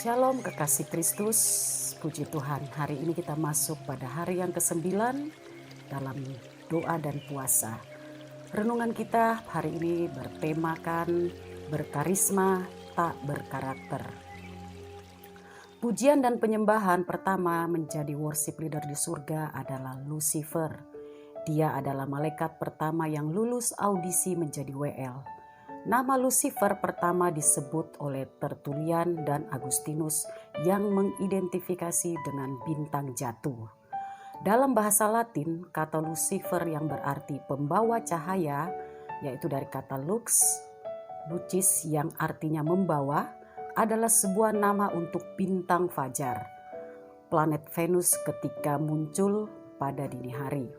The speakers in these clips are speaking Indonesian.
Shalom kekasih Kristus, puji Tuhan. Hari ini kita masuk pada hari yang ke-9 dalam doa dan puasa. Renungan kita hari ini bertemakan berkarisma tak berkarakter. Pujian dan penyembahan pertama menjadi worship leader di surga adalah Lucifer. Dia adalah malaikat pertama yang lulus audisi menjadi WL. Nama Lucifer pertama disebut oleh Tertullian dan Agustinus yang mengidentifikasi dengan bintang jatuh. Dalam bahasa Latin, kata Lucifer yang berarti pembawa cahaya, yaitu dari kata lux, lucis yang artinya membawa, adalah sebuah nama untuk bintang fajar, planet Venus ketika muncul pada dini hari.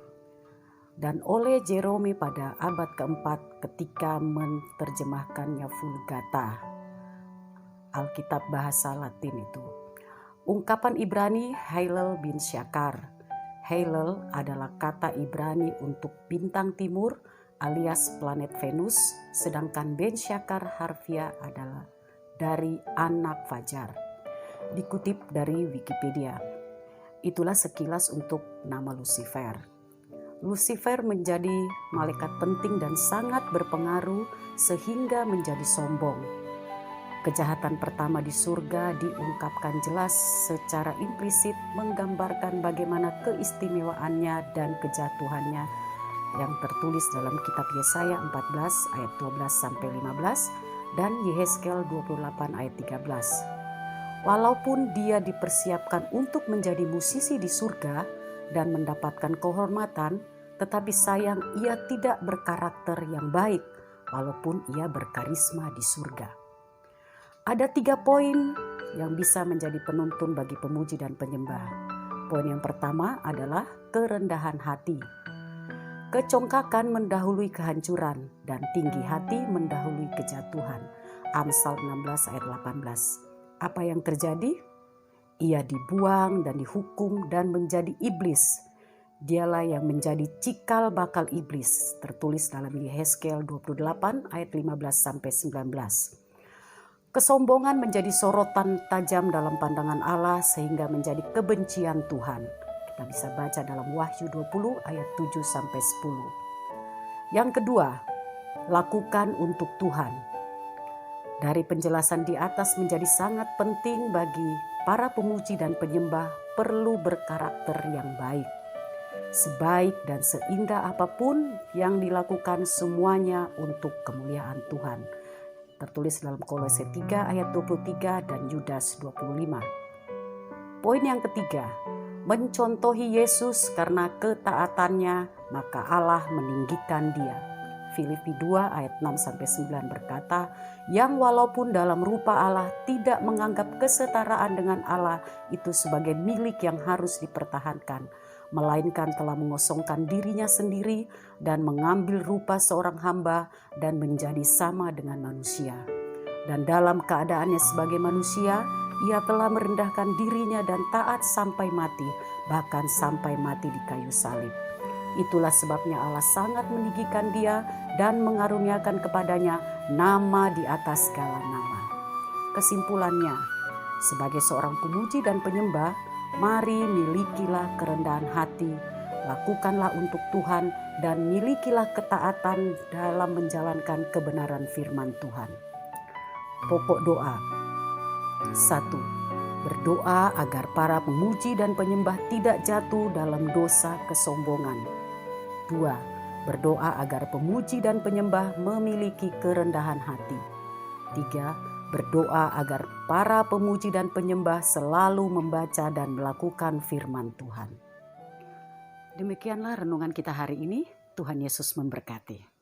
Dan oleh Jerome pada abad keempat ketika menerjemahkannya Vulgata, Alkitab bahasa Latin itu. Ungkapan Ibrani Hallel bin Shakar. Hallel adalah kata Ibrani untuk bintang timur alias planet Venus, sedangkan Ben Shakar harfiah adalah dari anak fajar. Dikutip dari Wikipedia. Itulah sekilas untuk nama Lucifer. Lucifer menjadi malaikat penting dan sangat berpengaruh sehingga menjadi sombong. Kejahatan pertama di surga diungkapkan jelas secara implisit menggambarkan bagaimana keistimewaannya dan kejatuhannya yang tertulis dalam kitab Yesaya 14 ayat 12-15 dan Yehezkel 28 ayat 13. Walaupun dia dipersiapkan untuk menjadi musisi di surga dan mendapatkan kehormatan, tetapi sayang ia tidak berkarakter yang baik walaupun ia berkarisma di surga. Ada 3 poin yang bisa menjadi penuntun bagi pemuji dan penyembah. Poin yang pertama adalah kerendahan hati. Kecongkakan mendahului kehancuran dan tinggi hati mendahului kejatuhan. Amsal 16 ayat 18. Apa yang terjadi? Ia dibuang dan dihukum dan menjadi iblis. Dialah yang menjadi cikal bakal iblis, tertulis dalam Yehezkel 28 ayat 15-19. Kesombongan menjadi sorotan tajam dalam pandangan Allah sehingga menjadi kebencian Tuhan. Kita bisa baca dalam Wahyu 20 ayat 7-10. Yang kedua, lakukan untuk Tuhan. Dari penjelasan di atas menjadi sangat penting bagi para pemuji dan penyembah perlu berkarakter yang baik. Sebaik dan seindah apapun yang dilakukan semuanya untuk kemuliaan Tuhan. Tertulis dalam Kolose 3 ayat 23 dan Yudas 25. Poin yang ketiga, mencontohi Yesus karena ketaatannya maka Allah meninggikan dia. Filipi 2 ayat 6-9 berkata, yang walaupun dalam rupa Allah tidak menganggap kesetaraan dengan Allah itu sebagai milik yang harus dipertahankan, melainkan telah mengosongkan dirinya sendiri dan mengambil rupa seorang hamba dan menjadi sama dengan manusia. Dan dalam keadaannya sebagai manusia, ia telah merendahkan dirinya dan taat sampai mati, bahkan sampai mati di kayu salib. Itulah sebabnya Allah sangat meninggikan dia dan mengaruniakan kepadanya nama di atas segala nama. Kesimpulannya, sebagai seorang pemuji dan penyembah, mari milikilah kerendahan hati, lakukanlah untuk Tuhan dan milikilah ketaatan dalam menjalankan kebenaran firman Tuhan. Pokok doa. 1. Berdoa agar para pemuji dan penyembah tidak jatuh dalam dosa kesombongan. 2. Berdoa agar pemuji dan penyembah memiliki kerendahan hati. 3. Berdoa agar para pemuji dan penyembah selalu membaca dan melakukan firman Tuhan. Demikianlah renungan kita hari ini. Tuhan Yesus memberkati.